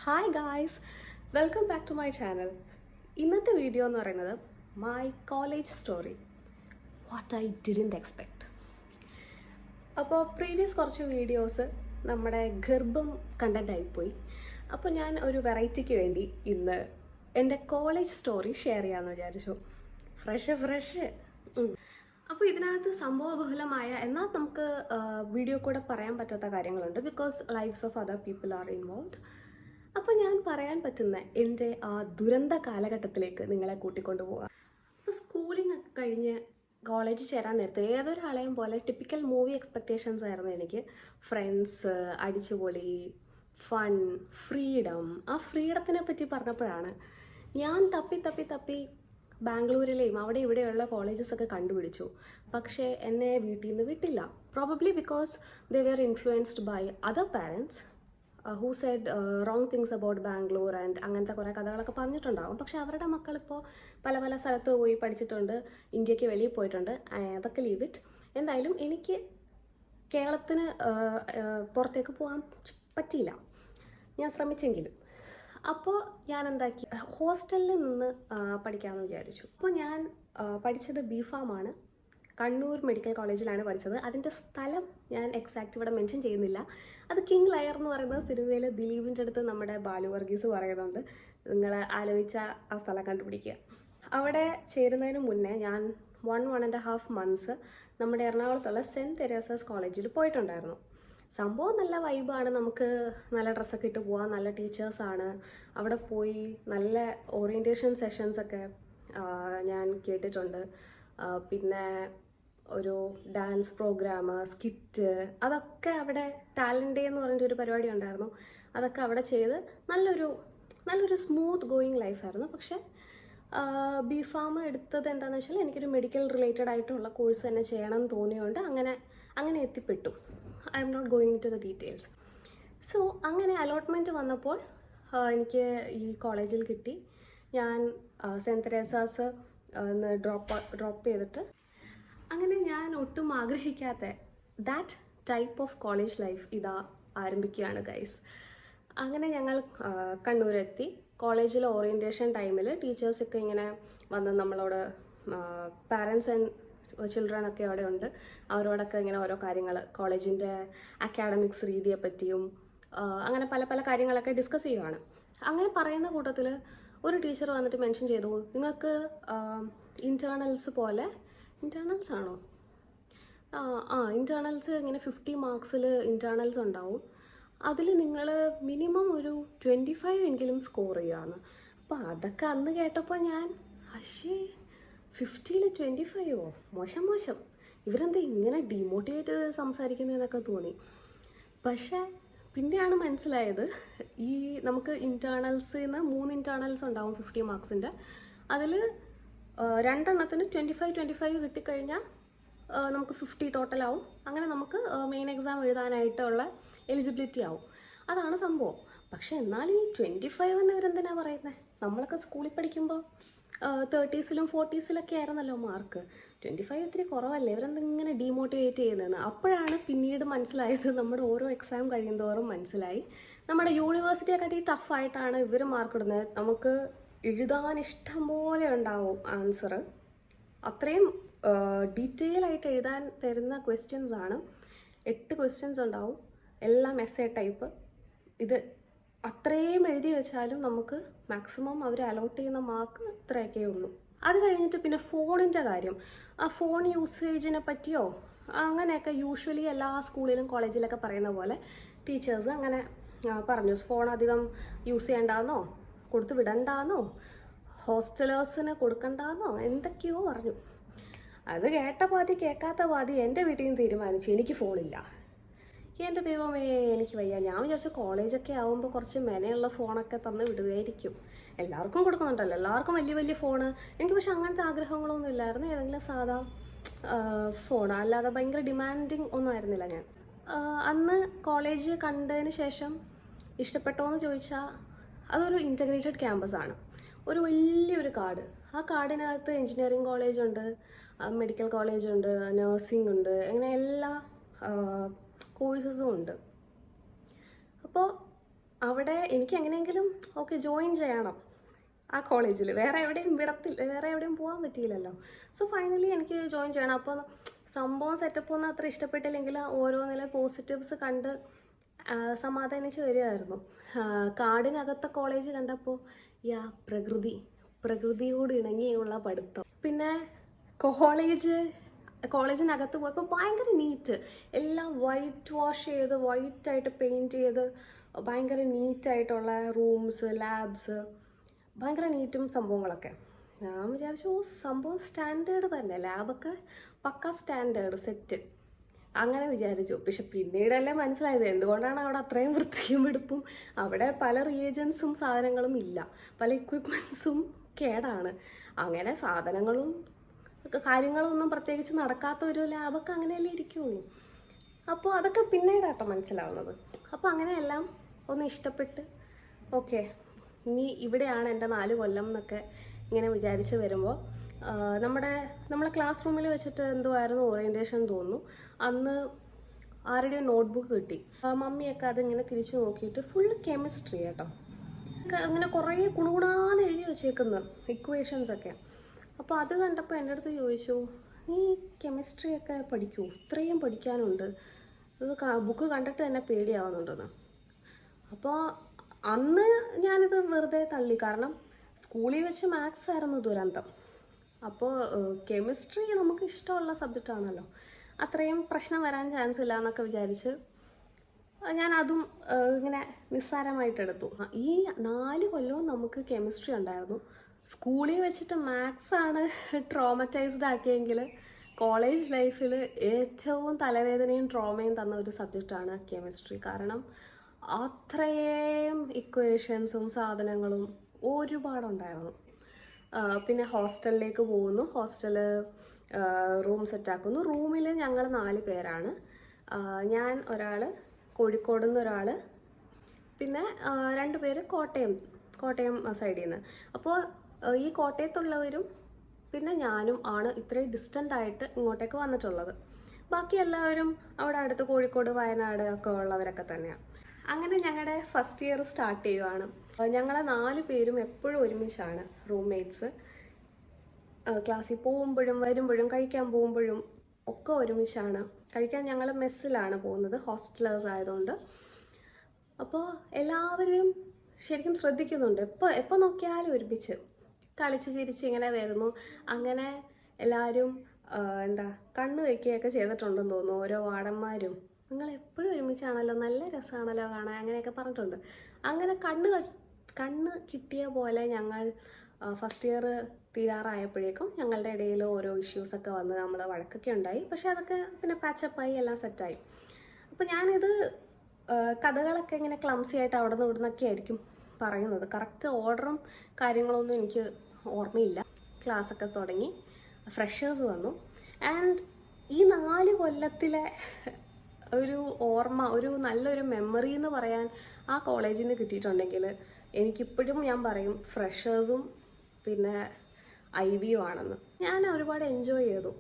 Hi guys, welcome back to my channel. ഇന്നത്തെ video എന്ന് പറയുന്നത് my college story, what I didn't expect. അപ്പോൾ previous കുറച്ച് videos നമ്മുടെ ഗർഭം കണ്ടൻ്റ് ആയിപ്പോയി. അപ്പോൾ ഞാൻ ഒരു വെറൈറ്റിക്ക് വേണ്ടി ഇന്ന് എൻ്റെ കോളേജ് സ്റ്റോറി ഷെയർ ചെയ്യാമെന്ന് വിചാരിച്ചു. ഫ്രഷ്. അപ്പോൾ ഇതിനകത്ത് സംഭവബഹുലമായ എന്നാൽ നമുക്ക് വീഡിയോ കൂടെ പറയാൻ പറ്റാത്ത കാര്യങ്ങളുണ്ട്, because lives of other people are involve. അപ്പോൾ ഞാൻ പറയാൻ പറ്റുന്ന എൻ്റെ ആ ദുരന്ത കാലഘട്ടത്തിലേക്ക് നിങ്ങളെ കൂട്ടിക്കൊണ്ടു പോകാം. അപ്പോൾ സ്കൂളിംഗ് ഒക്കെ കഴിഞ്ഞ് കോളേജിൽ ചേരാൻ നേരത്തെ ഏതൊരാളെയും പോലെ ടിപ്പിക്കൽ മൂവി എക്സ്പെക്റ്റേഷൻസ് ആയിരുന്നു എനിക്ക്. ഫ്രണ്ട്സ്, അടിച്ചുപൊളി, ഫൺ, ഫ്രീഡം. ആ ഫ്രീഡത്തിനെ പറ്റി പറഞ്ഞപ്പോഴാണ് ഞാൻ തപ്പി ബാംഗ്ലൂരിലെയും അവിടെ ഇവിടെയുള്ള കോളേജസ് ഒക്കെ കണ്ടുപിടിച്ചു. പക്ഷേ എന്നെ വീട്ടിൽ നിന്ന് വിട്ടില്ല. Probably because they were influenced by other parents who said wrong things about Bangalore and അങ്ങനത്തെ കുറേ കഥകളൊക്കെ പറഞ്ഞിട്ടുണ്ടാകും. പക്ഷെ അവരുടെ മക്കളിപ്പോൾ പല സ്ഥലത്ത് പോയി പഠിച്ചിട്ടുണ്ട്, ഇന്ത്യക്ക് വെളിയിൽ പോയിട്ടുണ്ട്. അതൊക്കെ ലീവ് ഇറ്റ്. എന്തായാലും എനിക്ക് കേരളത്തിന് പുറത്തേക്ക് പോകാൻ പറ്റിയില്ല, ഞാൻ ശ്രമിച്ചെങ്കിലും. അപ്പോൾ ഞാൻ എന്താക്കി, ഹോസ്റ്റലിൽ നിന്ന് പഠിക്കാമെന്ന് വിചാരിച്ചു. അപ്പോൾ ഞാൻ പഠിച്ചത് ബിഫാമാണ്, കണ്ണൂർ മെഡിക്കൽ കോളേജിലാണ് പഠിച്ചത്. അതിൻ്റെ സ്ഥലം ഞാൻ എക്സാക്റ്റ് ഇവിടെ മെൻഷൻ ചെയ്യുന്നില്ല. അത് കിങ് ലയർ എന്ന് പറയുന്ന സിനിമയിൽ ദിലീപിൻ്റെ അടുത്ത് നമ്മുടെ ബാലു വർഗീസ് പറയുന്നുണ്ട്. നിങ്ങൾ ആലോചിച്ച ആ സ്ഥലം കണ്ടുപിടിക്കുക. അവിടെ ചേരുന്നതിന് മുന്നേ ഞാൻ 1.5 months നമ്മുടെ എറണാകുളത്തുള്ള സെൻറ്റ് തെരേസാസ് കോളേജിൽ പോയിട്ടുണ്ടായിരുന്നു. സംഭവം നല്ല വൈബാണ്, നമുക്ക് നല്ല ഡ്രസ്സൊക്കെ ഇട്ട് പോവാം, നല്ല ടീച്ചേഴ്സാണ്. അവിടെ പോയി നല്ല ഓറിയൻറ്റേഷൻ സെഷൻസൊക്കെ ഞാൻ കേട്ടിട്ടുണ്ട്. പിന്നെ ഒരു ഡാൻസ് പ്രോഗ്രാം, സ്കിറ്റ്, അതൊക്കെ അവിടെ ടാലൻ്റ് ഡേ എന്ന് പറഞ്ഞൊരു പരിപാടി ഉണ്ടായിരുന്നു. അതൊക്കെ അവിടെ ചെയ്ത് നല്ലൊരു സ്മൂത്ത് ഗോയിങ് ലൈഫായിരുന്നു. പക്ഷേ ബിഫാം എടുത്തത് എന്താണെന്ന് വെച്ചാൽ എനിക്കൊരു മെഡിക്കൽ റിലേറ്റഡ് ആയിട്ടുള്ള കോഴ്സ് തന്നെ ചെയ്യണം എന്ന് തോന്നിയുകൊണ്ട് അങ്ങനെ എത്തിപ്പെട്ടു. I'm not going to the details. So അങ്ങനെ അലോട്ട്മെൻറ്റ് വന്നപ്പോൾ എനിക്ക് ഈ കോളേജിൽ കിട്ടി. ഞാൻ സെൻറ്റ് തെരേസാസ് ഡ്രോപ്പ് ചെയ്തിട്ട് അങ്ങനെ ഞാൻ ഒട്ടും ആഗ്രഹിക്കാത്ത that type of college life ഇതാ ആരംഭിക്കുകയാണ് ഗൈസ്. അങ്ങനെ ഞങ്ങൾ കണ്ണൂരെത്തി. കോളേജിലെ ഓറിയൻറ്റേഷൻ ടൈമിൽ ടീച്ചേഴ്സൊക്കെ ഇങ്ങനെ വന്ന് നമ്മളോട്, പാരൻസ് ആൻഡ് ചിൽഡ്രൻ ഒക്കെ അവിടെ ഉണ്ട്, അവരോടൊക്കെ ഇങ്ങനെ ഓരോ കാര്യങ്ങൾ, കോളേജിൻ്റെ അക്കാഡമിക്സ് രീതിയെ പറ്റിയും അങ്ങനെ പല കാര്യങ്ങളൊക്കെ ഡിസ്കസ് ചെയ്യുവാണ്. അങ്ങനെ പറയുന്ന കൂട്ടത്തിൽ ഒരു ടീച്ചർ വന്നിട്ട് മെൻഷൻ ചെയ്തു, നിങ്ങൾക്ക് ഇൻറ്റേർണൽസ് പോലെ, ഇൻറ്റേർണൽസ് ആണോ, ഇൻറ്റേർണൽസ് ഇങ്ങനെ 50 marks ഇൻറ്റേർണൽസ് ഉണ്ടാവും, അതിൽ നിങ്ങൾ മിനിമം ഒരു 25 എങ്കിലും സ്കോർ ചെയ്യുകയെന്ന്. അപ്പോൾ അതൊക്കെ അന്ന് കേട്ടപ്പോൾ ഞാൻ 50ൽ 25ഓ, മോശം, ഇവരെന്താ ഇങ്ങനെ ഡീമോട്ടിവേറ്റ് ചെയ്ത് സംസാരിക്കുന്നതെന്നൊക്കെ തോന്നി. പക്ഷേ പിന്നെയാണ് മനസ്സിലായത്, ഈ നമുക്ക് ഇൻറ്റേർണൽസിൽ നിന്ന് 3 ഇൻറ്റേർണൽസ് ഉണ്ടാവും 50 marksൻ്റെ. അതിൽ 2 25 കിട്ടിക്കഴിഞ്ഞാൽ നമുക്ക് 50 ടോട്ടലാവും. അങ്ങനെ നമുക്ക് മെയിൻ എക്സാം എഴുതാനായിട്ടുള്ള എലിജിബിലിറ്റി ആവും. അതാണ് സംഭവം. പക്ഷെ എന്നാലും ഈ 25 എന്നവരെന്തിനാണ് പറയുന്നത്? നമ്മളൊക്കെ സ്കൂളിൽ പഠിക്കുമ്പോൾ 30s-ലും 40s-ലൊക്കെ ആയിരുന്നല്ലോ മാർക്ക്. 25 ഇത്തിരി കുറവല്ലേ, ഇവരെന്തിങ്ങനെ ഡീമോട്ടിവേറ്റ് ചെയ്യുന്നതെന്ന്. അപ്പോഴാണ് പിന്നീട് മനസ്സിലായത്, നമ്മുടെ ഓരോ എക്സാം കഴിയുന്തോറും മനസ്സിലായി, നമ്മുടെ യൂണിവേഴ്സിറ്റിയെക്കാട്ടി ടഫായിട്ടാണ് ഇവർ മാർക്ക് ഇടുന്നത്. നമുക്ക് എഴുതാൻ ഇഷ്ടം പോലെ ഉണ്ടാവും ആൻസർ, അത്രയും ഡീറ്റെയിൽ ആയിട്ട് എഴുതാൻ തരുന്ന ക്വസ്റ്റ്യൻസ് ആണ്. 8 questions ഉണ്ടാവും, എല്ലാം എസ്സേ ടൈപ്പ്. ഇത് അത്രയും എഴുതി വെച്ചാലും നമുക്ക് മാക്സിമം അവർ അലോട്ട് ചെയ്യുന്ന മാർക്ക് ഇത്രയൊക്കെ ഉള്ളൂ. അത് കഴിഞ്ഞിട്ട് പിന്നെ ഫോണിൻ്റെ കാര്യം, ആ ഫോൺ യൂസേജിനെ പറ്റിയോ അങ്ങനെയൊക്കെ യൂഷ്വലി എല്ലാ സ്കൂളിലും കോളേജിലൊക്കെ പറയുന്ന പോലെ ടീച്ചേഴ്സ് അങ്ങനെ പറഞ്ഞു, ഫോൺ അധികം യൂസ് ചെയ്യണ്ടെന്നോ, കൊടുത്തു വിടണ്ടെന്നോ, ഹോസ്റ്റലേഴ്സിന് കൊടുക്കണ്ടെന്നോ എന്തൊക്കെയോ പറഞ്ഞു. അത് കേട്ട പാതി കേൾക്കാത്ത പാതി എൻ്റെ വീട്ടിൽ നിന്ന് തീരുമാനിച്ചു എനിക്ക് ഫോണില്ല. എൻ്റെ ദൈവമേ, എനിക്ക് വയ്യ. ഞാൻ വിചാരിച്ചു കോളേജൊക്കെ ആകുമ്പോൾ കുറച്ച് മെനയുള്ള ഫോണൊക്കെ തന്ന് വിടുകയായിരിക്കും. എല്ലാവർക്കും കൊടുക്കുന്നുണ്ടല്ലോ, എല്ലാവർക്കും വലിയ ഫോണ്. എനിക്ക് പക്ഷെ അങ്ങനത്തെ ആഗ്രഹങ്ങളൊന്നും ഇല്ലായിരുന്നു. ഏതെങ്കിലും സാധാ ഫോൺ, അല്ലാതെ ഭയങ്കര ഡിമാൻഡിങ് ഒന്നും ആയിരുന്നില്ല ഞാൻ. അന്ന് കോളേജ് കണ്ടതിന് ശേഷം ഇഷ്ടപ്പെട്ടോ എന്ന് ചോദിച്ചാൽ അതൊരു ഇൻറ്റഗ്രേറ്റഡ് ക്യാമ്പസാണ്, ഒരു വലിയൊരു കാട്. ആ കാടിനകത്ത് എഞ്ചിനീയറിംഗ് കോളേജുണ്ട്, മെഡിക്കൽ കോളേജുണ്ട്, നഴ്സിംഗ് ഉണ്ട്, അങ്ങനെ എല്ലാ കോഴ്സസും ഉണ്ട്. അപ്പോൾ അവിടെ എനിക്ക് എങ്ങനെയെങ്കിലും ഓക്കെ ജോയിൻ ചെയ്യണം ആ കോളേജിൽ. വേറെ എവിടെയും വേറെ എവിടെയും പോകാൻ പറ്റിയില്ലല്ലോ. സോ ഫൈനലി എനിക്ക് ജോയിൻ ചെയ്യണം. അപ്പോൾ സംഭവം സെറ്റപ്പ് ഒന്നും അത്ര ഇഷ്ടപ്പെട്ടില്ലെങ്കിൽ ഓരോന്നിലെ പോസിറ്റീവ്സ് കണ്ട് സമാധാനിച്ച് വരികയായിരുന്നു. കാടിനകത്തെ കോളേജ് കണ്ടപ്പോൾ പ്രകൃതിയോട് ഇണങ്ങിയുള്ള പഠിത്തം. പിന്നെ കോളേജിനകത്ത് പോയപ്പോൾ ഭയങ്കര നീറ്റ്, എല്ലാം വൈറ്റ് വാഷ് ചെയ്ത് വൈറ്റായിട്ട് പെയിൻറ്റ് ചെയ്ത് ഭയങ്കര നീറ്റായിട്ടുള്ള റൂംസ്, ലാബ്സ്, ഭയങ്കര നീറ്റും സംഭവങ്ങളൊക്കെ. ഞാൻ വിചാരിച്ചു സംഭവം സ്റ്റാൻഡേർഡ് തന്നെ, ലാബൊക്കെ പക്ക സ്റ്റാൻഡേർഡ് സെറ്റ് അങ്ങനെ വിചാരിച്ചു. പക്ഷെ പിന്നീടല്ലേ മനസ്സിലായത് എന്തുകൊണ്ടാണ് അവിടെ അത്രയും വൃത്തിയും വെടുപ്പും. അവിടെ പല റിയേജൻസും സാധനങ്ങളും ഇല്ല, പല എക്വിപ്മെൻസും കേടാണ്. അങ്ങനെ സാധനങ്ങളും കാര്യങ്ങളൊന്നും പ്രത്യേകിച്ച് നടക്കാത്ത ഒരു ലാബൊക്കെ അങ്ങനെയല്ലേ ഇരിക്കുള്ളൂ. അപ്പോൾ അതൊക്കെ പിന്നീടാട്ടോ മനസ്സിലാവുന്നത്. അപ്പോൾ അങ്ങനെയെല്ലാം ഒന്ന് ഇഷ്ടപ്പെട്ട് ഓക്കെ ഇനി ഇവിടെയാണ് എൻ്റെ 4 കൊല്ലം എന്നൊക്കെ ഇങ്ങനെ വിചാരിച്ച് വരുമ്പോൾ നമ്മളെ ക്ലാസ് റൂമിൽ വെച്ചിട്ട് എന്തുമായിരുന്നു ഓറിയൻറ്റേഷൻ തോന്നുന്നു. അന്ന് ആരുടെയും നോട്ട്ബുക്ക് കിട്ടി. മമ്മിയൊക്കെ അതിങ്ങനെ തിരിച്ചു നോക്കിയിട്ട് ഫുള്ള് കെമിസ്ട്രി കേട്ടോ, അങ്ങനെ കുറേ കുണുകുണാന്ന് എഴുതി വെച്ചേക്കുന്നു ഇക്വേഷൻസൊക്കെ. അപ്പോൾ അത് കണ്ടപ്പോൾ എൻ്റെ അടുത്ത് ചോദിച്ചു, നീ കെമിസ്ട്രിയൊക്കെ പഠിക്കൂ, ഇത്രയും പഠിക്കാനുണ്ട്, ഇത് ബുക്ക് കണ്ടിട്ട് തന്നെ പേടിയാവുന്നുണ്ടെന്ന്. അപ്പോൾ അന്ന് ഞാനിത് വെറുതെ തള്ളി, കാരണം സ്കൂളിൽ വെച്ച് മാത്സ് ആയിരുന്നു ദുരന്തം. അപ്പോൾ കെമിസ്ട്രി നമുക്ക് ഇഷ്ടമുള്ള സബ്ജക്റ്റ് ആണല്ലോ, അത്രയും പ്രശ്നം വരാൻ ചാൻസ് ഇല്ല എന്നൊക്കെ വിചാരിച്ച് ഞാൻ അതും ഇങ്ങനെ നിസ്സാരമായിട്ടെടുത്തു. ഈ 4 കൊല്ലവും നമുക്ക് കെമിസ്ട്രി ഉണ്ടായിരുന്നു. സ്കൂളിൽ വെച്ചിട്ട് മാത്സ് ആണ് ട്രോമറ്റൈസ്ഡ് ആക്കിയെങ്കിൽ കോളേജ് ലൈഫിൽ ഏറ്റവും തലവേദനയും ട്രോമയും തന്ന ഒരു സബ്ജക്റ്റാണ് കെമിസ്ട്രി. കാരണം അത്രയും ഇക്വേഷൻസും സാധനങ്ങളും ഒരുപാടുണ്ടായിരുന്നു. പിന്നെ ഹോസ്റ്റലിലേക്ക് പോകുന്നു, ഹോസ്റ്റല് റൂം സെറ്റാക്കുന്നു. റൂമിൽ ഞങ്ങൾ 4 പേരാണ്. ഞാൻ ഒരാൾ, കോഴിക്കോട് നിന്ന് ഒരാൾ, പിന്നെ 2 പേര് കോട്ടയം സൈഡിൽ നിന്ന്. അപ്പോൾ ഈ കോട്ടയത്തുള്ളവരും പിന്നെ ഞാനും ആണ് ഇത്രയും ഡിസ്റ്റൻ്റ് ആയിട്ട് ഇങ്ങോട്ടേക്ക് വന്നിട്ടുള്ളത്. ബാക്കി എല്ലാവരും അവിടെ അടുത്ത് കോഴിക്കോട്, വയനാട് ഒക്കെ ഉള്ളവരൊക്കെ തന്നെയാണ്. അങ്ങനെ ഞങ്ങളുടെ ഫസ്റ്റ് ഇയർ സ്റ്റാർട്ട് ചെയ്യുവാണ്. ഞങ്ങളെ 4 പേരും എപ്പോഴും ഒരുമിച്ചാണ് റൂംമേറ്റ്സ്. ക്ലാസ്സിൽ പോകുമ്പോഴും വരുമ്പോഴും കഴിക്കാൻ പോകുമ്പോഴും ഒക്കെ ഒരുമിച്ചാണ്. കഴിക്കാൻ ഞങ്ങൾ മെസ്സിലാണ് പോകുന്നത്, ഹോസ്റ്റലേഴ്സ് ആയതുകൊണ്ട്. അപ്പോൾ എല്ലാവരും ശരിക്കും ശ്രദ്ധിക്കുന്നുണ്ട്. എപ്പോൾ നോക്കിയാലും ഒരുമിച്ച് കളിച്ച് ചിരിച്ച് ഇങ്ങനെ വരുന്നു. അങ്ങനെ എല്ലാവരും കണ്ണ് വയ്ക്കുകയൊക്കെ ചെയ്തിട്ടുണ്ടെന്ന് തോന്നുന്നു ഓരോ വാർഡന്മാരും. നിങ്ങൾ എപ്പോഴും ഒരുമിച്ചാണല്ലോ, നല്ല രസമാണല്ലോ കാണാൻ, അങ്ങനെയൊക്കെ പറഞ്ഞിട്ടുണ്ട്. അങ്ങനെ കണ്ണ് കിട്ടിയ പോലെ ഞങ്ങൾ ഫസ്റ്റ് ഇയർ തീരാറായപ്പോഴേക്കും ഞങ്ങളുടെ ഇടയിൽ ഓരോ ഇഷ്യൂസൊക്കെ വന്ന് നമ്മൾ വഴക്കൊക്കെ ഉണ്ടായി. പക്ഷെ അതൊക്കെ പിന്നെ പാച്ചപ്പായി, എല്ലാം സെറ്റായി. അപ്പോൾ ഞാനിത് കഥകളൊക്കെ ഇങ്ങനെ ക്ലംസി ആയിട്ട് അവിടെ നിന്ന് ഇവിടുന്നൊക്കെ ആയിരിക്കും പറയുന്നത്. കറക്റ്റ് ഓർഡറും കാര്യങ്ങളൊന്നും എനിക്ക് ഓർമ്മയില്ല. ക്ലാസ്സൊക്കെ തുടങ്ങി, ഫ്രഷേഴ്സ് വന്നു. ആൻഡ് ഈ 4 കൊല്ലത്തിലെ ഒരു ഓർമ്മ, ഒരു നല്ലൊരു മെമ്മറി എന്ന് പറയാൻ ആ കോളേജിൽ നിന്ന് കിട്ടിയിട്ടുണ്ടെങ്കിൽ എനിക്കിപ്പോഴും ഞാൻ പറയും ഫ്രഷേഴ്സും പിന്നെ IVU ആണെന്ന്. ഞാൻ ഒരുപാട് എൻജോയ് ചെയ്തു.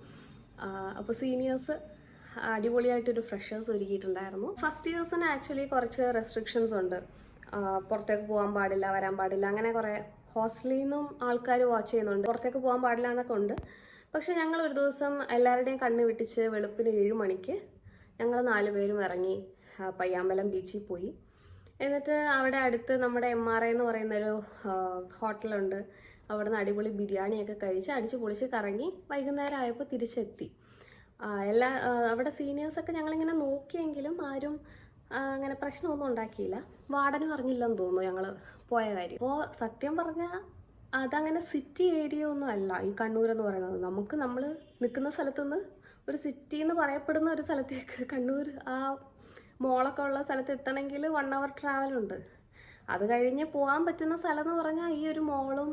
അപ്പോൾ സീനിയേഴ്സ് അടിപൊളിയായിട്ടൊരു ഫ്രഷേഴ്സ് ഒരുക്കിയിട്ടുണ്ടായിരുന്നു. ഫസ്റ്റ് ഇയേഴ്സിന് ആക്ച്വലി കുറച്ച് റെസ്ട്രിക്ഷൻസ് ഉണ്ട്. പുറത്തേക്ക് പോകാൻ പാടില്ല, വരാൻ പാടില്ല, അങ്ങനെ കുറേ ഹോസ്റ്റലിൽ നിന്നും ആൾക്കാർ വാച്ച് ചെയ്യുന്നുണ്ട്. പുറത്തേക്ക് പോകാൻ പാടില്ല എന്നൊക്കെ ഉണ്ട്. പക്ഷെ ഞങ്ങൾ ഒരു ദിവസം എല്ലാവരുടെയും കണ്ണ് വെട്ടിച്ച് വെളുപ്പിന് 7 മണിക്ക് ഞങ്ങൾ 4 പേരും ഇറങ്ങി പയ്യാമ്പലം ബീച്ചിൽ പോയി. എന്നിട്ട് അവിടെ അടുത്ത് നമ്മുടെ MRI എന്ന് പറയുന്നൊരു ഹോട്ടലുണ്ട്. അവിടെ നിന്ന് അടിപൊളി ബിരിയാണിയൊക്കെ കഴിച്ച് അടിച്ച് പൊളിച്ച് കറങ്ങി വൈകുന്നേരം ആയപ്പോൾ തിരിച്ചെത്തി. അവിടെ സീനിയേഴ്സൊക്കെ ഞങ്ങളിങ്ങനെ നോക്കിയെങ്കിലും ആരും അങ്ങനെ പ്രശ്നമൊന്നും ഉണ്ടാക്കിയില്ല. വാർഡനും അറിഞ്ഞില്ലെന്ന് തോന്നുന്നു ഞങ്ങൾ പോയ കാര്യം. അപ്പോൾ സത്യം പറഞ്ഞാൽ അതങ്ങനെ സിറ്റി ഏരിയ ഒന്നും അല്ല ഈ കണ്ണൂർ എന്ന് പറയുന്നത്. നമ്മൾ നിൽക്കുന്ന സ്ഥലത്തുനിന്ന് ഒരു സിറ്റി എന്ന് പറയപ്പെടുന്ന ഒരു സ്ഥലത്തേക്ക്, കണ്ണൂർ ആ മോളൊക്കെ ഉള്ള സ്ഥലത്ത് എത്തണമെങ്കിൽ 1 hour ട്രാവലുണ്ട്. അത് കഴിഞ്ഞ് പോകാൻ പറ്റുന്ന സ്ഥലം എന്ന് പറഞ്ഞാൽ ഈ ഒരു മോളും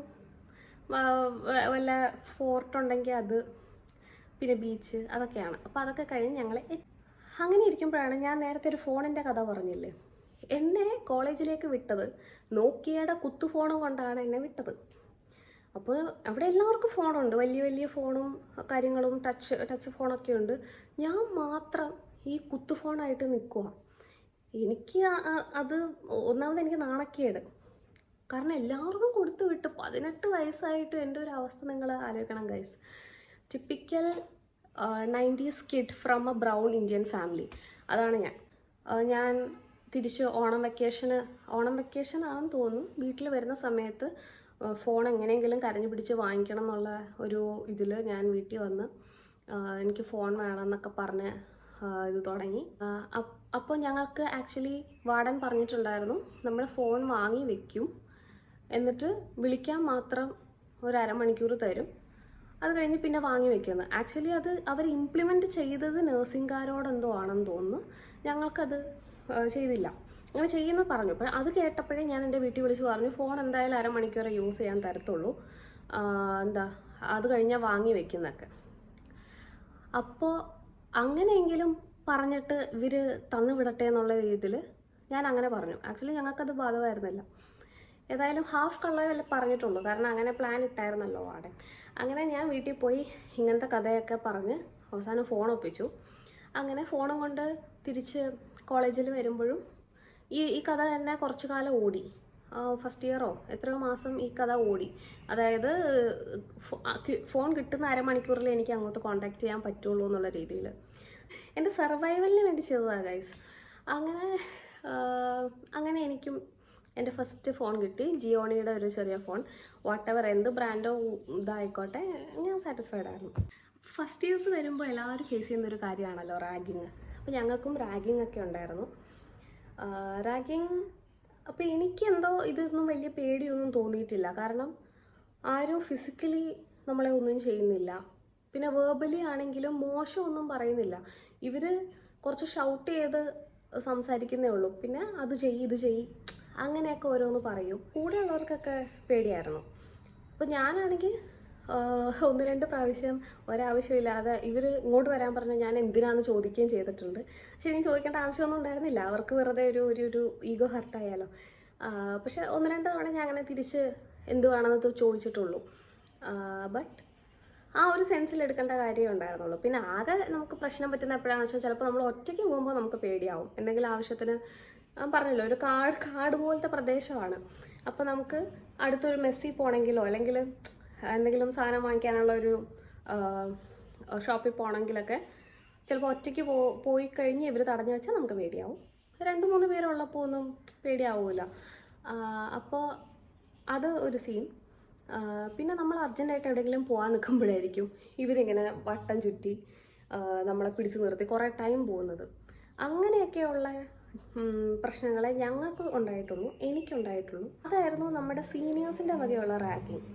വല്ല ഫോർട്ടുണ്ടെങ്കിൽ അത്, പിന്നെ ബീച്ച്, അതൊക്കെയാണ്. അപ്പോൾ അതൊക്കെ കഴിഞ്ഞ് ഞങ്ങൾ അങ്ങനെ ഇരിക്കുമ്പോഴാണ് ഞാൻ നേരത്തെ ഒരു ഫോണിൻ്റെ കഥ പറഞ്ഞില്ലേ, എന്നെ കോളേജിലേക്ക് വിട്ടത് നോക്കിയയുടെ കുത്തുഫോണും കൊണ്ടാണ് എന്നെ വിട്ടത്. അപ്പോൾ അവിടെ എല്ലാവർക്കും ഫോണുണ്ട്, വലിയ വലിയ ഫോണും കാര്യങ്ങളും ടച്ച് ഫോണൊക്കെ ഉണ്ട്. ഞാൻ മാത്രം ഈ കുത്തുഫോണായിട്ട് നിൽക്കുക. എനിക്ക് അത് ഒന്നാമത് എനിക്ക് നാണക്കേട്. കാരണം എല്ലാവർക്കും കൊടുത്തു വിട്ട് 18 വയസ്സായിട്ടും എൻ്റെ ഒരു അവസ്ഥ നിങ്ങൾ ആലോചിക്കണം guys. Typical 90s kid from A brown Indian family. അതാണ് ഞാൻ. ഞാൻ തിരിച്ച് ഓണം വെക്കേഷൻ ആണെന്ന് തോന്നുന്നു, വീട്ടിൽ വരുന്ന സമയത്ത് ഫോൺ എങ്ങനെയെങ്കിലും കരഞ്ഞു പിടിച്ച് വാങ്ങിക്കണം എന്നുള്ള ഒരു ഇതിൽ ഞാൻ വീട്ടിൽ വന്ന് എനിക്ക് ഫോൺ വേണമെന്നൊക്കെ പറഞ്ഞ് ഇത് തുടങ്ങി. അപ്പോൾ ഞങ്ങൾക്ക് ആക്ച്വലി വാർഡൻ പറഞ്ഞിട്ടുണ്ടായിരുന്നു, നമ്മൾ ഫോൺ വാങ്ങി വെക്കും, എന്നിട്ട് വിളിക്കാൻ മാത്രം ഒരു അരമണിക്കൂർ തരും, അത് കഴിഞ്ഞ് പിന്നെ വാങ്ങി വെക്കുന്നത്. ആക്ച്വലി അത് അവർ ഇംപ്ലിമെൻറ്റ് ചെയ്തത് നഴ്സിംഗുകാരോടെന്തോ ആണെന്ന് തോന്നുന്നു. ഞങ്ങൾക്കത് ചെയ്തില്ല, അങ്ങനെ ചെയ്യുന്നത് പറഞ്ഞു. അപ്പോൾ അത് കേട്ടപ്പോഴേ ഞാൻ എൻ്റെ വീട്ടിൽ വിളിച്ച് പറഞ്ഞു, ഫോൺ എന്തായാലും അരമണിക്കൂറേ യൂസ് ചെയ്യാൻ തരത്തുള്ളൂ, അത് കഴിഞ്ഞാൽ വാങ്ങി വെക്കുന്നതൊക്കെ. അപ്പോൾ അങ്ങനെയെങ്കിലും പറഞ്ഞിട്ട് ഇവർ തന്നു വിടട്ടെ എന്നുള്ള രീതിയിൽ ഞാൻ അങ്ങനെ പറഞ്ഞു. ആക്ച്വലി ഞങ്ങൾക്കത് ബാധകമായിരുന്നില്ല. ഏതായാലും ഹാഫ് കള്ളവല്ലേ പറഞ്ഞിട്ടുള്ളൂ, കാരണം അങ്ങനെ പ്ലാൻ ഇട്ടായിരുന്നല്ലോ വാർഡൻ. അങ്ങനെ ഞാൻ വീട്ടിൽ പോയി ഇങ്ങനത്തെ കഥയൊക്കെ പറഞ്ഞ് അവസാനം ഫോൺ ഒപ്പിച്ചു. അങ്ങനെ ഫോണും കൊണ്ട് തിരിച്ച് കോളേജിൽ വരുമ്പോഴും ഈ കഥ തന്നെ കുറച്ച് കാലം ഓടി. ഫസ്റ്റ് ഇയറോ എത്രയോ മാസം ഈ കഥ ഓടി. അതായത് ഫോൺ കിട്ടുന്ന അരമണിക്കൂറിൽ എനിക്ക് അങ്ങോട്ട് കോൺടാക്ട് ചെയ്യാൻ പറ്റുള്ളൂ എന്നുള്ള രീതിയിൽ എൻ്റെ സർവൈവലിന് വേണ്ടി ചെയ്തതാണ് ഗൈസ്. അങ്ങനെ എനിക്കും എൻ്റെ ഫസ്റ്റ് ഫോൺ കിട്ടി. ജിയോണിയുടെ ഒരു ചെറിയ ഫോൺ, വാട്ടെവർ എന്ത് ബ്രാൻഡോ ഇതായിക്കോട്ടെ, ഞാൻ സാറ്റിസ്ഫൈഡ് ആയിരുന്നു. ഫസ്റ്റ് ഇയേഴ്സ് വരുമ്പോൾ എല്ലാവരും ഫേസ് ചെയ്യുന്നൊരു കാര്യമാണല്ലോ റാഗിങ്. അപ്പോൾ ഞങ്ങൾക്കും റാഗിങ് ഒക്കെ ഉണ്ടായിരുന്നു. അപ്പോൾ എനിക്കെന്തോ ഇതൊന്നും വലിയ പേടിയൊന്നും തോന്നിയിട്ടില്ല, കാരണം ആരും ഫിസിക്കലി നമ്മളെ ഒന്നും ചെയ്യുന്നില്ല, പിന്നെ വേർബലി ആണെങ്കിലും മോശമൊന്നും പറയുന്നില്ല. ഇവർ കുറച്ച് ഷൗട്ട് ചെയ്ത് സംസാരിക്കുന്നേ ഉള്ളൂ, പിന്നെ അത് ചെയ്യ് ഇത് ചെയ്യ് അങ്ങനെയൊക്കെ ഓരോന്ന് പറയും. കൂടെയുള്ളവർക്കൊക്കെ പേടിയായിരുന്നു. അപ്പോൾ ഞാനാണെങ്കിൽ 1-2 പ്രാവശ്യം ഒരാവശ്യമില്ലാതെ ഇവർ ഇങ്ങോട്ട് വരാൻ പറഞ്ഞാൽ ഞാൻ എന്തിനാണെന്ന് ചോദിക്കുകയും ചെയ്തിട്ടുണ്ട്. പക്ഷെ എനിക്ക് ചോദിക്കേണ്ട ആവശ്യമൊന്നും ഉണ്ടായിരുന്നില്ല, അവർക്ക് വെറുതെ ഒരു ഈഗോ ഹർട്ടായാലോ. പക്ഷെ 1-2 തവണ ഞാൻ അങ്ങനെ തിരിച്ച് എന്തുവാണെന്നത് ചോദിച്ചിട്ടുള്ളൂ. ബട്ട് ആ ഒരു സെൻസിൽ എടുക്കേണ്ട കാര്യമേ ഉണ്ടായിരുന്നുള്ളൂ. പിന്നെ ആകെ നമുക്ക് പ്രശ്നം പറ്റുന്ന എപ്പോഴാണെന്ന് വെച്ചാൽ, ചിലപ്പോൾ നമ്മൾ ഒറ്റയ്ക്ക് പോകുമ്പോൾ നമുക്ക് പേടിയാവും. എന്തെങ്കിലും ആവശ്യത്തിന് പറഞ്ഞല്ലോ, ഒരു കാട് പോലത്തെ പ്രദേശമാണ്. അപ്പോൾ നമുക്ക് അടുത്തൊരു മെസ്സിൽ പോകണമെങ്കിലോ അല്ലെങ്കിൽ എന്തെങ്കിലും സാധനം വാങ്ങിക്കാനുള്ള ഒരു ഷോപ്പിൽ പോകണമെങ്കിലൊക്കെ ചിലപ്പോൾ ഒറ്റയ്ക്ക് പോയി കഴിഞ്ഞ് ഇവർ തടഞ്ഞു വെച്ചാൽ നമുക്ക് പേടിയാവും. 2-3 പേരുള്ളപ്പോൾ ഒന്നും പേടിയാവില്ല. അപ്പോൾ അത് ഒരു സീൻ. പിന്നെ നമ്മൾ അർജൻറ്റായിട്ട് എവിടെയെങ്കിലും പോകാൻ നിൽക്കുമ്പോഴായിരിക്കും ഇവരിങ്ങനെ വട്ടം ചുറ്റി നമ്മളെ പിടിച്ചു നിർത്തി കുറേ ടൈം പോകുന്നത്. അങ്ങനെയൊക്കെയുള്ള പ്രശ്നങ്ങളെ ഞങ്ങൾക്ക് എനിക്കുണ്ടായിട്ടുള്ളൂ. അതായിരുന്നു നമ്മുടെ സീനിയേഴ്സിൻ്റെ വകയുള്ള റാഗിങ്.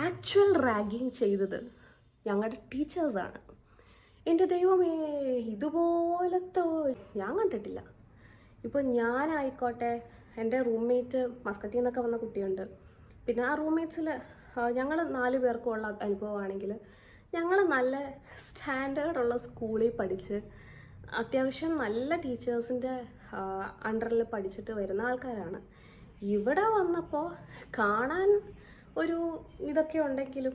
ആക്ച്വൽ റാഗിങ് ചെയ്തത് ഞങ്ങളുടെ ടീച്ചേഴ്സാണ്. എൻ്റെ ദൈവമേ, ഇതുപോലത്തെ ഞാൻ കണ്ടിട്ടില്ല. ഇപ്പോൾ ഞാനായിക്കോട്ടെ, എൻ്റെ റൂംമേറ്റ് മസ്കറ്റിൽ നിന്നൊക്കെ വന്ന കുട്ടിയുണ്ട്. പിന്നെ ആ റൂംമേറ്റ്സിൽ ഞങ്ങൾ 4 പേർക്കും ഉള്ള അനുഭവമാണെങ്കിൽ, ഞങ്ങൾ നല്ല സ്റ്റാൻഡേർഡുള്ള സ്കൂളിൽ പഠിച്ച് അത്യാവശ്യം നല്ല ടീച്ചേഴ്സിൻ്റെ അണ്ടറിൽ പഠിച്ചിട്ട് വരുന്ന ആൾക്കാരാണ്. ഇവിടെ വന്നപ്പോൾ കാണാൻ ഒരു ഇതൊക്കെ ഉണ്ടെങ്കിലും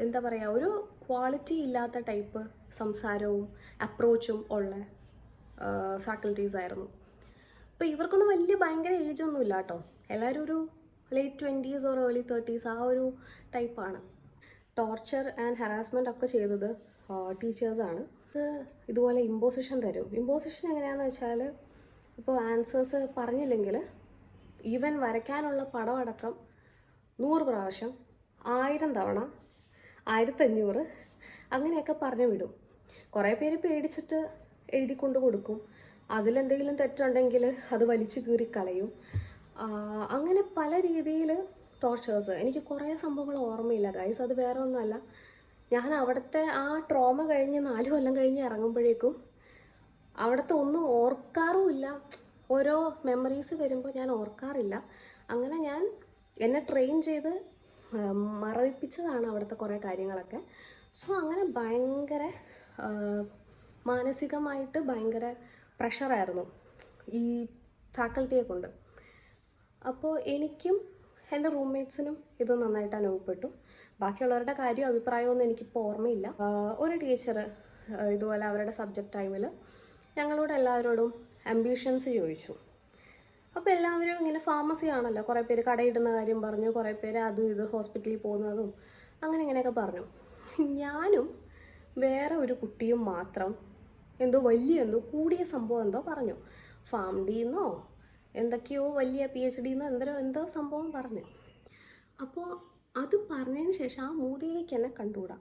എന്താ പറയുക, ഒരു ക്വാളിറ്റി ഇല്ലാത്ത ടൈപ്പ് സംസാരവും അപ്രോച്ചും ഉള്ള ഫാക്കൽറ്റീസ് ആയിരുന്നു. അപ്പോൾ ഇവർക്കൊന്നും ഭയങ്കര ഏജൊന്നും ഇല്ല കേട്ടോ. എല്ലാവരും ഒരു late 20s or early 30s ആ ഒരു ടൈപ്പാണ്. ടോർച്ചർ ആൻഡ് ഹറാസ്മെൻ്റ് ഒക്കെ ചെയ്തത് ടീച്ചേഴ്സാണ്. ഇതുപോലെ ഇമ്പോസിഷൻ തരും. ഇമ്പോസിഷൻ എങ്ങനെയാണെന്ന് വെച്ചാൽ, ഇപ്പോൾ ആൻസേഴ്സ് പറഞ്ഞില്ലെങ്കിൽ ഈവൻ വരയ്ക്കാനുള്ള പടമടക്കം 100 പ്രാവശ്യം 1000 തവണ 1500 അങ്ങനെയൊക്കെ പറഞ്ഞു വിടും. കുറേ പേര് പേടിച്ചിട്ട് എഴുതിക്കൊണ്ട് കൊടുക്കും. അതിലെന്തെങ്കിലും തെറ്റുണ്ടെങ്കിൽ അത് വലിച്ചു കീറി കളയും. അങ്ങനെ പല രീതിയിൽ ടോർച്ചേഴ്സ്. എനിക്ക് കുറേ സംഭവങ്ങൾ ഓർമ്മയില്ല ഗൈസ്. അത് വേറെ ഒന്നുമല്ല, ഞാൻ അവിടുത്തെ ആ ട്രോമ കഴിഞ്ഞ് 4 കൊല്ലം കഴിഞ്ഞ് ഇറങ്ങുമ്പോഴേക്കും അവിടുത്തെ ഒന്നും ഓർക്കാറുമില്ല. ഓരോ മെമ്മറീസ് വരുമ്പോൾ ഞാൻ ഓർക്കാറില്ല. അങ്ങനെ എന്നെ ട്രെയിൻ ചെയ്ത് മറവിപ്പിച്ചതാണ് അവിടുത്തെ കുറേ കാര്യങ്ങളൊക്കെ. സോ അങ്ങനെ ഭയങ്കര മാനസികമായിട്ട് ഭയങ്കര പ്രഷറായിരുന്നു ഈ ഫാക്കൽറ്റിയെ കൊണ്ട്. അപ്പോൾ എനിക്കും എൻ്റെ റൂംമേറ്റ്സിനും ഇത് നന്നായിട്ട് അനുഭവപ്പെട്ടു. ബാക്കിയുള്ളവരുടെ കാര്യവും അഭിപ്രായമൊന്നും എനിക്കിപ്പോൾ ഓർമ്മയില്ല. ഒരു ടീച്ചർ ഇതുപോലെ അവരുടെ സബ്ജക്റ്റ് ടൈമിൽ ഞങ്ങളോട് എല്ലാവരോടും അംബിഷൻസ് ചോദിച്ചു. അപ്പോൾ എല്ലാവരും ഇങ്ങനെ ഫാർമസി ആണല്ലോ, കുറേ പേര് കടയിടുന്ന കാര്യം പറഞ്ഞു, കുറേ പേര് അത് ഇത് ഹോസ്പിറ്റലിൽ പോകുന്നതും അങ്ങനെ ഇങ്ങനെയൊക്കെ പറഞ്ഞു. ഞാനും വേറെ ഒരു കുട്ടിയും മാത്രം എന്തോ കൂടിയ സംഭവം എന്തോ പറഞ്ഞു. ഫാം ഡിന്നോ എന്തൊക്കെയോ വലിയ PhD എന്തോ സംഭവം പറഞ്ഞു. അപ്പോൾ അത് പറഞ്ഞതിന് ശേഷം ആ മൂദേവിക്ക് എന്നെ കണ്ടുകൂടാ.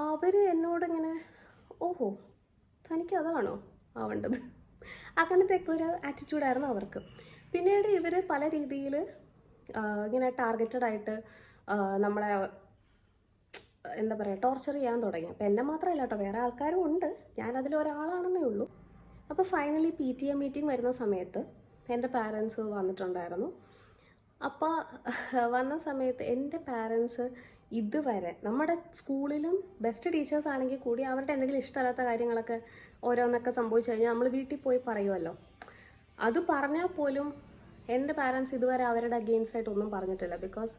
അവർ എന്നോടിങ്ങനെ ഓഹോ തനിക്ക് അതാണോ ആവേണ്ടത്, അങ്ങനത്തെയൊക്കെ ഒരു ആറ്റിറ്റ്യൂഡായിരുന്നു അവർക്ക്. പിന്നീട് ഇവർ പല രീതിയിൽ ഇങ്ങനെ ടാർഗറ്റഡ് ആയിട്ട് നമ്മളെ എന്താ പറയുക ടോർച്ചർ ചെയ്യാൻ തുടങ്ങി. അപ്പോൾ എന്നെ മാത്രമല്ല കേട്ടോ, വേറെ ആൾക്കാരും ഉണ്ട്, ഞാനതിലൊരാളാണെന്നേ ഉള്ളൂ. അപ്പോൾ ഫൈനലി PTA മീറ്റിംഗ് വരുന്ന സമയത്ത് എൻ്റെ പാരൻസ് വന്നിട്ടുണ്ടായിരുന്നു. അപ്പോൾ വന്ന സമയത്ത് എൻ്റെ പാരൻസ് ഇതുവരെ നമ്മുടെ സ്കൂളിലും ബെസ്റ്റ് ടീച്ചേഴ്സ് ആണെങ്കിൽ കൂടി അവരുടെ എന്തെങ്കിലും ഇഷ്ടമല്ലാത്ത കാര്യങ്ങളൊക്കെ ഓരോന്നൊക്കെ സംഭവിച്ചു കഴിഞ്ഞാൽ നമ്മൾ വീട്ടിൽ പോയി പറയുമല്ലോ. അത് പറഞ്ഞാൽ പോലും എൻ്റെ പാരൻസ് ഇതുവരെ അവരുടെ അഗെയിൻസ്റ്റ് ആയിട്ടൊന്നും പറഞ്ഞിട്ടില്ല. ബിക്കോസ്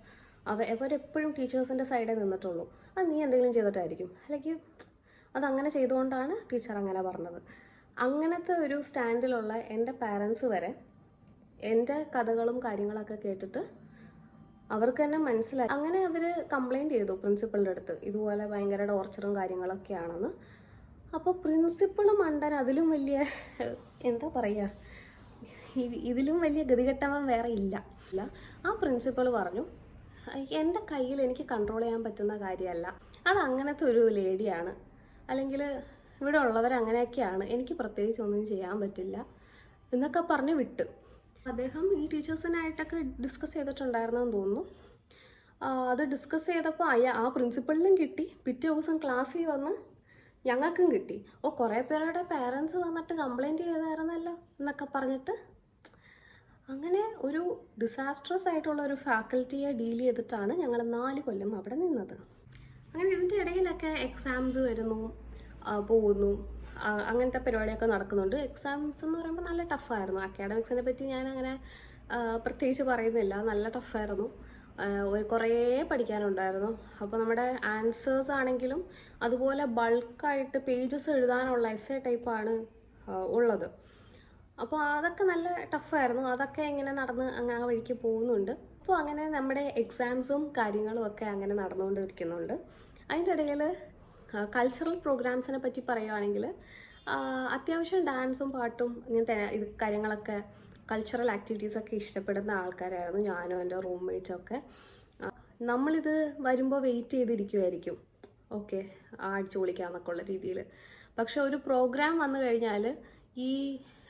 അവരെപ്പോഴും ടീച്ചേഴ്സിൻ്റെ സൈഡിൽ നിന്നിട്ടുള്ളൂ. അത് നീ എന്തെങ്കിലും ചെയ്തിട്ടായിരിക്കും, അല്ലെങ്കിൽ അതങ്ങനെ ചെയ്തുകൊണ്ടാണ് ടീച്ചർ അങ്ങനെ പറഞ്ഞത്. അങ്ങനത്തെ ഒരു സ്റ്റാൻഡിലുള്ള എൻ്റെ പാരൻസ് വരെ എൻ്റെ കഥകളും കാര്യങ്ങളൊക്കെ കേട്ടിട്ട് അവർക്ക് തന്നെ മനസ്സിലായി. അങ്ങനെ അവർ കംപ്ലയിൻറ്റ് ചെയ്തു പ്രിൻസിപ്പളിൻ്റെ അടുത്ത്, ഇതുപോലെ ഭയങ്കര ടോർച്ചറും കാര്യങ്ങളൊക്കെയാണെന്ന്. അപ്പോൾ പ്രിൻസിപ്പൾ മണ്ടൻ അതിലും വലിയ എന്താ പറയുക, ഇതിലും വലിയ ഗതികെട്ടവൻ വേറെ ഇല്ല. ആ പ്രിൻസിപ്പൾ പറഞ്ഞു എൻ്റെ കയ്യിൽ എനിക്ക് കൺട്രോൾ ചെയ്യാൻ പറ്റുന്ന കാര്യമല്ല, അത് അങ്ങനത്തെ ഒരു ലേഡിയാണ്, അല്ലെങ്കിൽ ഇവിടെ ഉള്ളവർ അങ്ങനെയൊക്കെയാണ്, എനിക്ക് പ്രത്യേകിച്ച് ഒന്നും ചെയ്യാൻ പറ്റില്ല എന്നൊക്കെ പറഞ്ഞ് വിട്ട്. അദ്ദേഹം ഈ ടീച്ചേഴ്സിനായിട്ടൊക്കെ ഡിസ്കസ് ചെയ്തിട്ടുണ്ടായിരുന്നെന്ന് തോന്നുന്നു. അത് ഡിസ്കസ് ചെയ്തപ്പോൾ ആ പ്രിൻസിപ്പളിനും കിട്ടി. പിറ്റേ ദിവസം ക്ലാസ്സിൽ വന്ന് ഞങ്ങൾക്കും കിട്ടി. കുറേ പേരുടെ പേരൻസ് വന്നിട്ട് കംപ്ലയിൻറ്റ് ചെയ്തായിരുന്നല്ലോ എന്നൊക്കെ പറഞ്ഞിട്ട് അങ്ങനെ ഒരു ഡിസാസ്ട്രസ് ആയിട്ടുള്ള ഒരു ഫാക്കൽറ്റിയെ ഡീൽ ചെയ്തിട്ടാണ് ഞങ്ങൾ 4 കൊല്ലം അവിടെ നിന്നത്. അങ്ങനെ ഇതിൻ്റെ ഇടയിലൊക്കെ എക്സാംസ് വരുന്നു, പോകുന്നു, അങ്ങനത്തെ പരിപാടിയൊക്കെ നടക്കുന്നുണ്ട്. എക്സാംസ് എന്ന് പറയുമ്പോൾ നല്ല ടഫായിരുന്നു. അക്കാഡമിക്സിനെ പറ്റി ഞാൻ അങ്ങനെ പ്രത്യേകിച്ച് പറയുന്നില്ല, നല്ല ടഫായിരുന്നു. കുറേ പഠിക്കാനുണ്ടായിരുന്നു. അപ്പോൾ നമ്മുടെ ആൻസേഴ്സ് ആണെങ്കിലും അതുപോലെ ബൾക്കായിട്ട് പേജസ് എഴുതാനുള്ള എസ്സേ ടൈപ്പാണ് ഉള്ളത്. അപ്പോൾ അതൊക്കെ നല്ല ടഫായിരുന്നു. അതൊക്കെ ഇങ്ങനെ നടന്ന് ആ വഴിക്ക് പോകുന്നുണ്ട്. അപ്പോൾ അങ്ങനെ നമ്മുടെ എക്സാംസും കാര്യങ്ങളും ഒക്കെ അങ്ങനെ നടന്നുകൊണ്ടിരിക്കുന്നുണ്ട്. അതിൻ്റെ ഇടയിൽ കൾച്ചറൽ പ്രോഗ്രാംസിനെ പറ്റി പറയുകയാണെങ്കിൽ അത്യാവശ്യം ഡാൻസും പാട്ടും ഇങ്ങനത്തെ കാര്യങ്ങളൊക്കെ കൾച്ചറൽ ആക്ടിവിറ്റീസൊക്കെ ഇഷ്ടപ്പെടുന്ന ആൾക്കാരായിരുന്നു ഞാനും എൻ്റെ റൂംമേറ്റും ഒക്കെ. നമ്മളിത് വരുമ്പോൾ വെയിറ്റ് ചെയ്തിരിക്കുമായിരിക്കും, ഓക്കെ അടിച്ചു പൊളിക്കാമെന്നൊക്കെ ഉള്ള രീതിയിൽ. പക്ഷെ ഒരു പ്രോഗ്രാം വന്നു കഴിഞ്ഞാൽ ഈ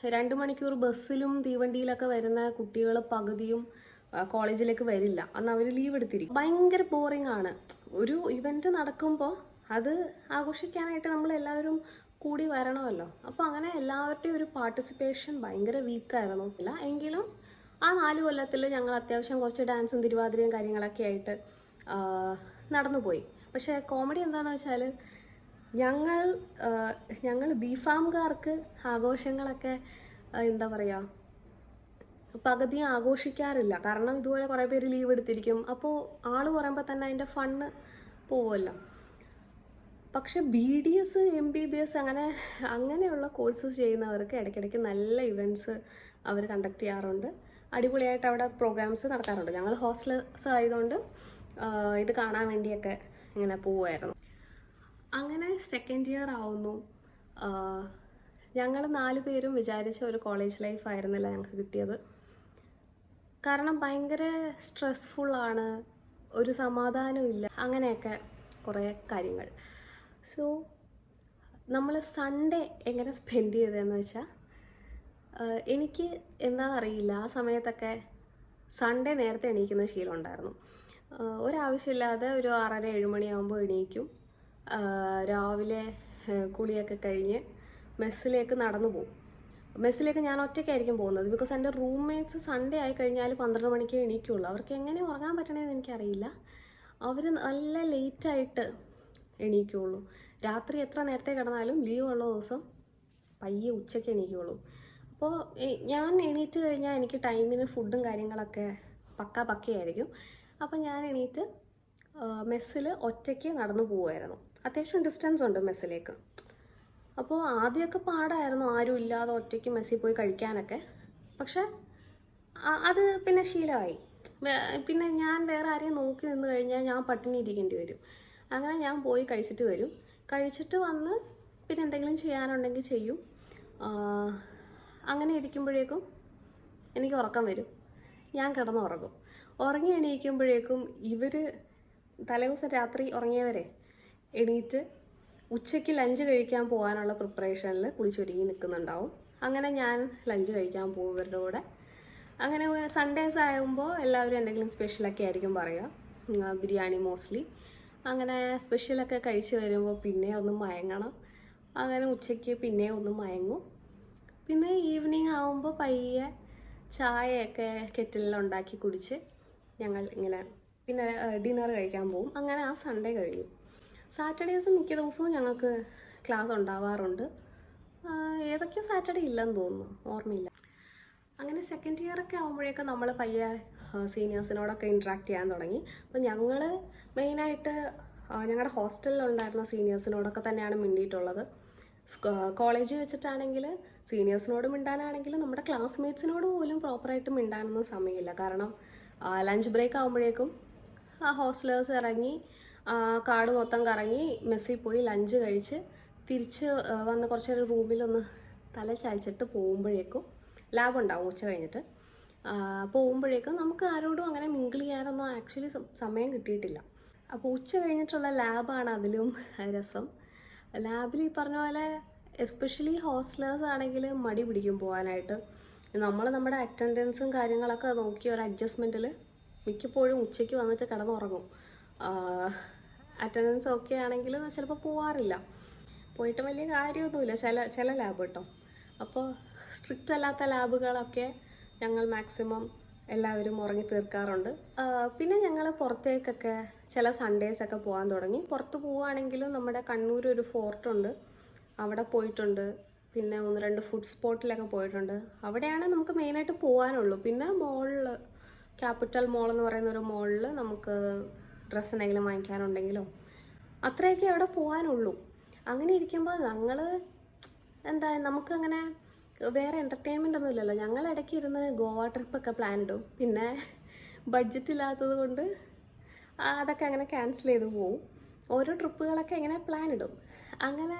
2 മണിക്കൂർ ബസ്സിലും തീവണ്ടിയിലൊക്കെ വരുന്ന കുട്ടികൾ പകുതിയും കോളേജിലേക്ക് വരില്ല. അന്ന് അവർ ലീവ് എടുത്തിരിക്കും. ഭയങ്കര ബോറിംഗ് ആണ്. ഒരു ഇവൻറ്റ് നടക്കുമ്പോൾ അത് ആഘോഷിക്കാനായിട്ട് നമ്മളെല്ലാവരും കൂടി വരണമല്ലോ. അപ്പോൾ അങ്ങനെ എല്ലാവരുടെയും ഒരു പാർട്ടിസിപ്പേഷൻ ഭയങ്കര വീക്കായിരുന്നു. ഇല്ല എങ്കിലും ആ 4 കൊല്ലത്തിൽ ഞങ്ങൾ അത്യാവശ്യം കുറച്ച് ഡാൻസും തിരുവാതിരയും കാര്യങ്ങളൊക്കെ ആയിട്ട് നടന്നുപോയി. പക്ഷേ കോമഡി എന്താണെന്ന് വെച്ചാൽ ഞങ്ങൾ ബിഫാംകാർക്ക് ആഘോഷങ്ങളൊക്കെ എന്താ പറയുക പകുതി ആഘോഷിക്കാറില്ല. കാരണം ഇതുപോലെ കുറേ പേര് ലീവ് എടുത്തിരിക്കും. അപ്പോൾ ആൾ പറയുമ്പോൾ തന്നെ അതിൻ്റെ ഫണ്ണ് പോവുമല്ലോ. പക്ഷെ BDS MBBS അങ്ങനെയുള്ള കോഴ്സസ് ചെയ്യുന്നവർക്ക് ഇടയ്ക്കിടയ്ക്ക് നല്ല ഇവൻറ്റ്സ് അവർ കണ്ടക്ട് ചെയ്യാറുണ്ട്. അടിപൊളിയായിട്ട് അവിടെ പ്രോഗ്രാംസ് നടക്കാറുണ്ട്. ഞങ്ങൾ ഹോസ്റ്റലേഴ്സ് ആയതുകൊണ്ട് ഇത് കാണാൻ വേണ്ടിയൊക്കെ ഇങ്ങനെ പോവുമായിരുന്നു. അങ്ങനെ സെക്കൻഡ് ഇയർ ആവുന്നു. ഞങ്ങൾ 4 പേരും വിചാരിച്ച ഒരു കോളേജ് ലൈഫ് ആയിരുന്നില്ല ഞങ്ങൾക്ക് കിട്ടിയത്. കാരണം ഭയങ്കര സ്ട്രെസ്ഫുള്ളാണ്, ഒരു സമാധാനവും ഇല്ല, അങ്ങനെയൊക്കെ കുറേ കാര്യങ്ങൾ. സോ നമ്മൾ സൺഡേ എങ്ങനെ സ്പെൻഡ് ചെയ്തതെന്ന് വെച്ചാൽ എനിക്ക് എന്താണെന്നറിയില്ല, ആ സമയത്തൊക്കെ സൺഡേ നേരത്തെ എണീക്കുന്ന ശീലം ഉണ്ടായിരുന്നു. ഒരാവശ്യമില്ലാതെ ഒരു 6:30-7 മണിയാകുമ്പോൾ എണീക്കും. രാവിലെ കുളിയൊക്കെ കഴിഞ്ഞ് മെസ്സിലേക്ക് നടന്നു പോകും. മെസ്സിലേക്ക് ഞാൻ ഒറ്റയ്ക്കായിരിക്കും പോകുന്നത്. ബിക്കോസ് എൻ്റെ റൂംമേറ്റ്സ് സൺഡേ ആയി കഴിഞ്ഞാൽ 12 മണിക്കേ എണീക്കുള്ളൂ. അവർക്ക് എങ്ങനെ ഉറങ്ങാൻ പറ്റണമെന്ന് എനിക്കറിയില്ല. അവർ നല്ല ലേറ്റായിട്ട് എണീക്കുള്ളൂ. രാത്രി എത്ര നേരത്തെ കിടന്നാലും ലീവ് ഉള്ള ദിവസം പയ്യെ ഉച്ചയ്ക്ക് എണീക്കുള്ളൂ. അപ്പോൾ ഞാൻ എണീറ്റ് കഴിഞ്ഞാൽ എനിക്ക് ടൈമിന് ഫുഡും കാര്യങ്ങളൊക്കെ പക്കയായിരിക്കും. അപ്പോൾ ഞാൻ എണീറ്റ് മെസ്സിൽ ഒറ്റയ്ക്ക് നടന്നു പോകുമായിരുന്നു. അത്യാവശ്യം ഡിസ്റ്റൻസ് ഉണ്ട് മെസ്സിലേക്ക്. അപ്പോൾ ആദ്യമൊക്കെ പാടായിരുന്നു, ആരും ഇല്ലാതെ ഒറ്റയ്ക്ക് മെസ്സിൽ പോയി കഴിക്കാനൊക്കെ. പക്ഷെ അത് പിന്നെ ശീലമായി. പിന്നെ ഞാൻ വേറെ ആരെയും നോക്കി നിന്ന് കഴിഞ്ഞാൽ ഞാൻ പട്ടിണി ഇരിക്കേണ്ടി വരും. അങ്ങനെ ഞാൻ പോയി കഴിച്ചിട്ട് വരും. കഴിച്ചിട്ട് വന്ന് പിന്നെ എന്തെങ്കിലും ചെയ്യാനുണ്ടെങ്കിൽ ചെയ്യും. അങ്ങനെ ഇരിക്കുമ്പോഴേക്കും എനിക്ക് ഉറക്കം വരും. ഞാൻ കിടന്നുറങ്ങും. ഉറങ്ങി എണീക്കുമ്പോഴേക്കും ഇവർ തലേദിവസം രാത്രി ഉറങ്ങിയവരെ എണീറ്റ് ഉച്ചയ്ക്ക് ലഞ്ച് കഴിക്കാൻ പോകാനുള്ള പ്രിപ്പറേഷനിൽ കുളിച്ചൊരുങ്ങി നിൽക്കുന്നുണ്ടാവും. അങ്ങനെ ഞാൻ ലഞ്ച് കഴിക്കാൻ പോകും ഇവരുടെ കൂടെ. അങ്ങനെ സൺഡേസ് ആകുമ്പോൾ എല്ലാവരും എന്തെങ്കിലും സ്പെഷ്യലൊക്കെ ആയിരിക്കും പറയുക, ബിരിയാണി മോസ്റ്റ്ലി. അങ്ങനെ സ്പെഷ്യലൊക്കെ കഴിച്ച് വരുമ്പോൾ പിന്നെ ഒന്ന് മയങ്ങണം. അങ്ങനെ ഉച്ചയ്ക്ക് പിന്നെ ഒന്ന് മയങ്ങും. പിന്നെ ഈവനിങ് ആകുമ്പോൾ പയ്യെ ചായയൊക്കെ കെറ്റിലുണ്ടാക്കി കുടിച്ച് ഞങ്ങൾ ഇങ്ങനെ പിന്നെ ഡിന്നർ കഴിക്കാൻ പോകും. അങ്ങനെ ആ സൺഡേ കഴിയും. സാറ്റർഡേസ് മിക്ക ദിവസവും ഞങ്ങൾക്ക് ക്ലാസ് ഉണ്ടാവാറുണ്ട്. ഏതൊക്കെയോ സാറ്റർഡേ ഇല്ലെന്ന് തോന്നുന്നു, ഓർമ്മയില്ല. അങ്ങനെ സെക്കൻഡ് ഇയർ ഒക്കെ ആകുമ്പോഴേക്കും നമ്മൾ പയ്യെ സീനിയേഴ്സിനോടൊക്കെ ഇൻട്രാക്ട് ചെയ്യാൻ തുടങ്ങി. അപ്പോൾ ഞങ്ങൾ മെയിനായിട്ട് ഞങ്ങളുടെ ഹോസ്റ്റലിലുണ്ടായിരുന്ന സീനിയേഴ്സിനോടൊക്കെ തന്നെയാണ് മിണ്ടിയിട്ടുള്ളത്. കോളേജിൽ വെച്ചിട്ടാണെങ്കിൽ സീനിയേഴ്സിനോട് മിണ്ടാനാണെങ്കിലും നമ്മുടെ ക്ലാസ്മേറ്റ്സിനോട് പോലും പ്രോപ്പറായിട്ട് മിണ്ടാനൊന്നും സമയമില്ല. കാരണം ലഞ്ച് ബ്രേക്ക് ആകുമ്പോഴേക്കും ഹോസ്റ്റലേഴ്സ് ഇറങ്ങി കാട് മൊത്തം കറങ്ങി മെസ്സിൽ പോയി ലഞ്ച് കഴിച്ച് തിരിച്ച് വന്ന് കുറച്ച് നേരം റൂമിലൊന്ന് തല ചായ്ച്ചിട്ട് പോകുമ്പോഴേക്കും ലാബ് ഉണ്ടാവും ഉച്ച കഴിഞ്ഞിട്ട്. പോകുമ്പോഴേക്കും നമുക്ക് ആരോടും അങ്ങനെ മിങ്കിൾ ചെയ്യാനൊന്നും ആക്ച്വലി സമയം കിട്ടിയിട്ടില്ല. അപ്പോൾ ഉച്ച കഴിഞ്ഞിട്ടുള്ള ലാബാണ് അതിലും രസം. ലാബിൽ ഈ പറഞ്ഞ പോലെ എസ്പെഷ്യലി ഹോസ്റ്റലേഴ്സ് ആണെങ്കിൽ മടി പിടിക്കും പോകാനായിട്ട്. നമ്മൾ നമ്മുടെ അറ്റൻഡൻസും കാര്യങ്ങളൊക്കെ നോക്കി ഒരു അഡ്ജസ്റ്റ്മെൻറ്റിൽ മിക്കപ്പോഴും ഉച്ചയ്ക്ക് വന്നിട്ട് കിടന്നുറങ്ങും. അറ്റൻഡൻസ് ഓക്കെ ആണെങ്കിൽ ചിലപ്പോൾ പോവാറില്ല. പോയിട്ട് വലിയ കാര്യമൊന്നുമില്ല ചില ലാബ് കേട്ടോ. അപ്പോൾ സ്ട്രിക്റ്റ് അല്ലാത്ത ലാബുകളൊക്കെ ഞങ്ങൾ മാക്സിമം എല്ലാവരും ഉറങ്ങി തീർക്കാറുണ്ട്. പിന്നെ ഞങ്ങൾ പുറത്തേക്കൊക്കെ ചില സൺഡേസൊക്കെ പോകാൻ തുടങ്ങി. പുറത്ത് പോവുകയാണെങ്കിലും നമ്മുടെ കണ്ണൂർ ഒരു ഫോർട്ടുണ്ട്, അവിടെ പോയിട്ടുണ്ട്. പിന്നെ 1-2 ഫുഡ് സ്പോട്ടിലൊക്കെ പോയിട്ടുണ്ട്. അവിടെയാണ് നമുക്ക് മെയിനായിട്ട് പോകാനുള്ളൂ. പിന്നെ മോളിൽ ക്യാപിറ്റൽ മോൾ എന്ന് പറയുന്ന ഒരു മോളിൽ നമുക്ക് ഡ്രസ്സ് എന്തെങ്കിലും വാങ്ങിക്കാനുണ്ടെങ്കിലോ അത്രയൊക്കെ അവിടെ പോകാനുള്ളൂ. അങ്ങനെ ഇരിക്കുമ്പോൾ ഞങ്ങൾ നമുക്കങ്ങനെ വേറെ എൻ്റർടൈൻമെൻ്റ് ഒന്നും ഇല്ലല്ലോ. ഞങ്ങൾ ഇടയ്ക്ക് ഇരുന്ന് ഗോവ ട്രിപ്പൊക്കെ പ്ലാൻ ഇടും. പിന്നെ ബഡ്ജറ്റ് ഇല്ലാത്തത് കൊണ്ട് അതൊക്കെ അങ്ങനെ ക്യാൻസൽ ചെയ്ത് പോവും. ഓരോ ട്രിപ്പുകളൊക്കെ ഇങ്ങനെ പ്ലാൻ ഇടും. അങ്ങനെ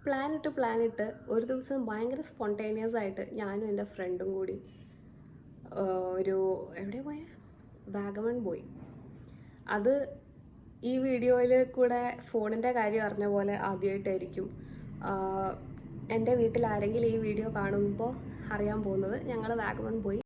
പ്ലാനിട്ട് ഒരു ദിവസം ഭയങ്കര സ്പോണ്ടേനിയസ് ആയിട്ട് ഞാനും എൻ്റെ ഫ്രണ്ടും കൂടി ഒരു എവിടെയാണ് പോയ വാഗമൺ പോയി. അത് ഈ വീഡിയോയിൽ കൂടെ ഫോണിൻ്റെ കാര്യം അറിഞ്ഞ പോലെ ആദ്യമായിട്ടായിരിക്കും എൻ്റെ വീട്ടിൽ ആരെങ്കിലും ഈ വീഡിയോ കാണുമ്പോൾ അറിയാൻ പോകുന്നത്. ഞങ്ങൾ വാഗമൺ പോയി.